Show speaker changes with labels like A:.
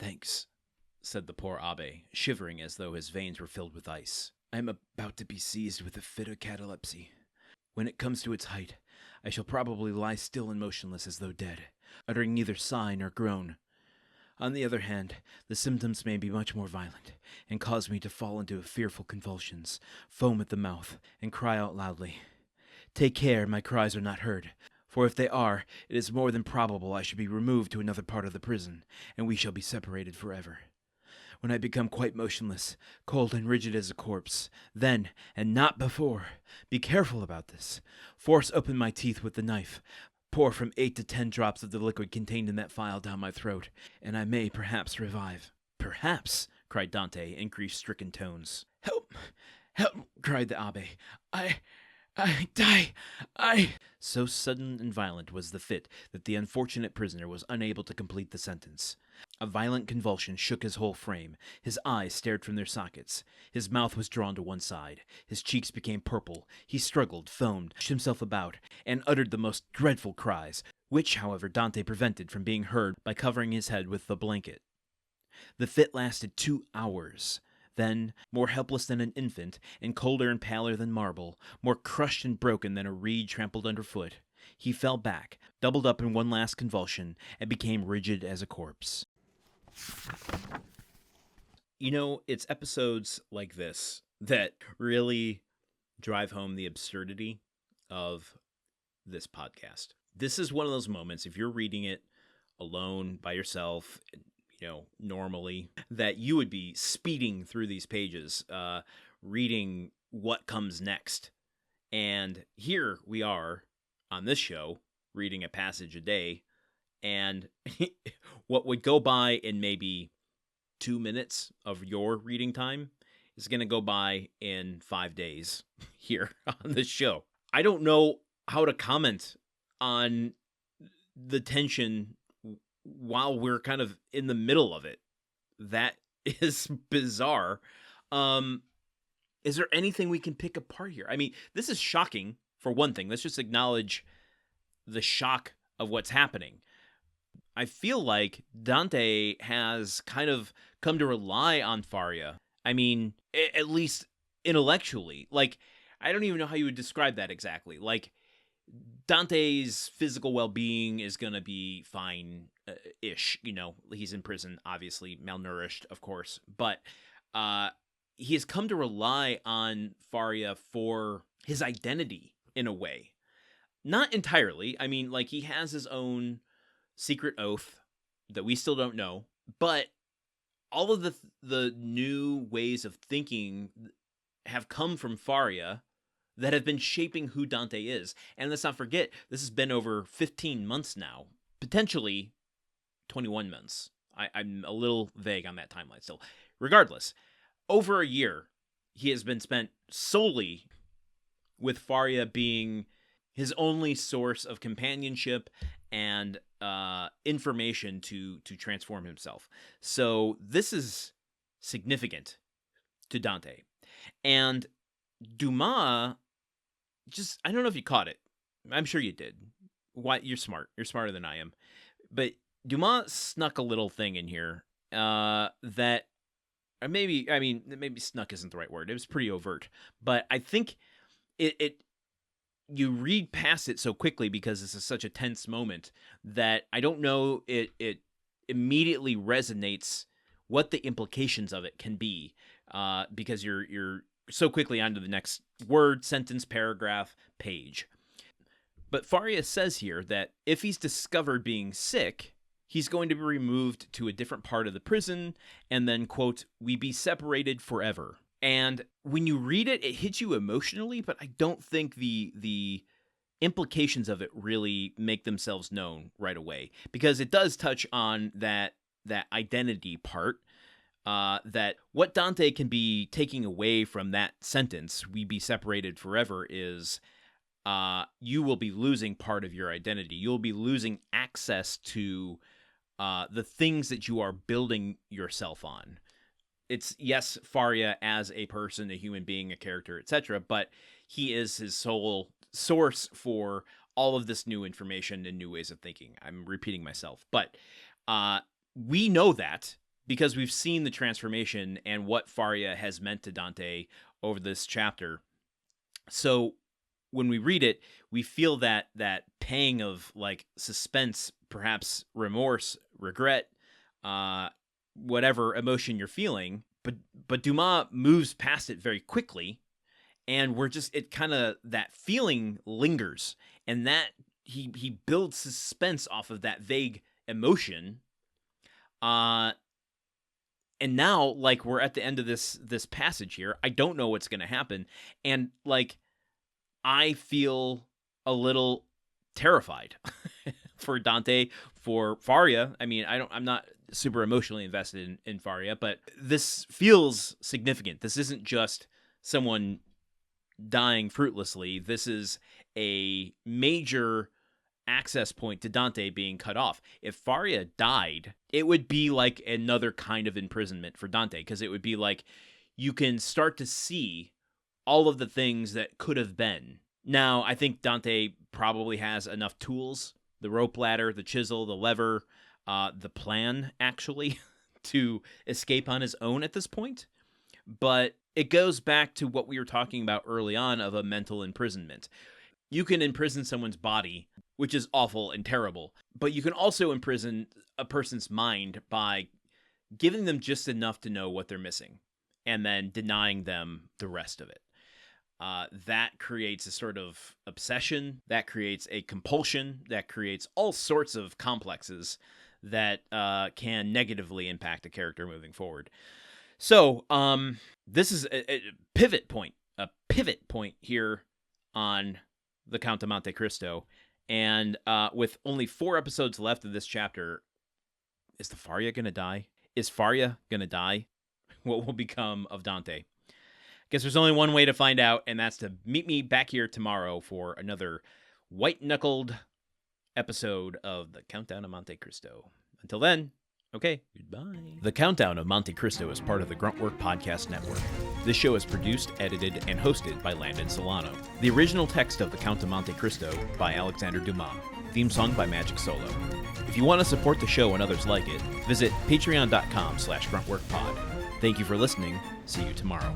A: Thanks, said the poor Abbé, shivering as though his veins were filled with ice. I am about to be seized with a fit of catalepsy. When it comes to its height, I shall probably lie still and motionless as though dead, uttering neither sigh nor groan. On the other hand, the symptoms may be much more violent, and cause me to fall into fearful convulsions, foam at the mouth, and cry out loudly. Take care my cries are not heard, for if they are, it is more than probable I shall be removed to another part of the prison, and we shall be separated forever. When I become quite motionless, cold and rigid as a corpse, then, and not before, be careful about this, force open my teeth with the knife, pour from 8 to 10 drops of the liquid contained in that phial down my throat, and I may perhaps revive. Perhaps, cried Dante in grief-stricken tones. Help! Help! Cried the Abbé. I die! So sudden and violent was the fit that the unfortunate prisoner was unable to complete the sentence. A violent convulsion shook his whole frame. His eyes stared from their sockets. His mouth was drawn to one side. His cheeks became purple. He struggled, foamed, pushed himself about, and uttered the most dreadful cries, which, however, Dante prevented from being heard by covering his head with the blanket. The fit lasted 2 hours. Then, more helpless than an infant, and colder and paler than marble, more crushed and broken than a reed trampled underfoot, he fell back, doubled up in one last convulsion, and became rigid as a corpse. You know, it's episodes like this that really drive home the absurdity of this podcast. This is one of those moments, if you're reading it alone, by yourself, normally, that you would be speeding through these pages, reading what comes next. And here we are on this show, reading a passage a day, and what would go by in maybe 2 minutes of your reading time is going to go by in 5 days here on this show. I don't know how to comment on the tension while we're kind of in the middle of it. That is bizarre. Is there anything we can pick apart here? I mean, this is shocking, for one thing. Let's just acknowledge the shock of what's happening. I feel like Dante has kind of come to rely on Faria. I mean, at least intellectually. Like, I don't even know how you would describe that exactly. Like, Dante's physical well-being is going to be fine-ish. He's in prison, obviously, malnourished, of course. But he has come to rely on Faria for his identity, in a way. Not entirely. I mean, like, he has his own secret oath that we still don't know. But all of the new ways of thinking have come from Faria that have been shaping who Dante is. And let's not forget, this has been over 15 months now, potentially 21 months. I'm a little vague on that timeline still. Regardless, over a year, he has been spent solely with Faria being his only source of companionship and information to transform himself. So this is significant to Dante. And Dumas, I don't know if you caught it. I'm sure you did. Why? You're smart. You're smarter than I am. But Dumas snuck a little thing in here that, or maybe snuck isn't the right word. It was pretty overt. But I think you read past it so quickly because this is such a tense moment that I don't know it immediately resonates what the implications of it can be, because you're so quickly onto the next word, sentence, paragraph, page. But Faria says here that if he's discovered being sick, he's going to be removed to a different part of the prison, and then, quote, we be separated forever. And when you read it, it hits you emotionally, but I don't think the implications of it really make themselves known right away, because it does touch on that identity part. That what Dante can be taking away from that sentence, we be separated forever, is you will be losing part of your identity. You'll be losing access to the things that you are building yourself on. It's, yes, Faria as a person, a human being, a character, etc., but he is his sole source for all of this new information and new ways of thinking. I'm repeating myself, but we know that. because we've seen the transformation and what Faria has meant to Dante over this chapter. So when we read it, we feel that pang of like suspense, perhaps remorse, regret, whatever emotion you're feeling. But Dumas moves past it very quickly, and that feeling lingers, and that he builds suspense off of that vague emotion. And now, like, we're at the end of this passage here. I don't know what's going to happen, and like, I feel a little terrified for Dante, for Faria. I mean, I'm not super emotionally invested in Faria, but this feels significant. This isn't just someone dying fruitlessly. This is a major access point to Dante being cut off. If Faria died, it would be like another kind of imprisonment for Dante, because it would be like you can start to see all of the things that could have been. Now, I think Dante probably has enough tools, the rope ladder, the chisel, the lever, the plan, actually, to escape on his own at this point. But it goes back to what we were talking about early on of a mental imprisonment. You can imprison someone's body, which is awful and terrible, but you can also imprison a person's mind by giving them just enough to know what they're missing and then denying them the rest of it. That creates a sort of obsession, that creates a compulsion, that creates all sorts of complexes that can negatively impact a character moving forward. So this is a pivot point here on the Count of Monte Cristo. And with only 4 episodes left of this chapter, is the Faria going to die? Is Faria going to die? What will become of Dante? Guess there's only one way to find out, and that's to meet me back here tomorrow for another white-knuckled episode of the Countdown of Monte Cristo. Until then, okay, goodbye. The Countdown of Monte Cristo is part of the Gruntwork Podcast Network. This show is produced, edited, and hosted by Landon Solano. The original text of the Count of Monte Cristo by Alexandre Dumas. Theme song by Magic Solo. If you want to support the show and others like it, visit patreon.com/gruntworkpod. Thank you for listening. See you tomorrow.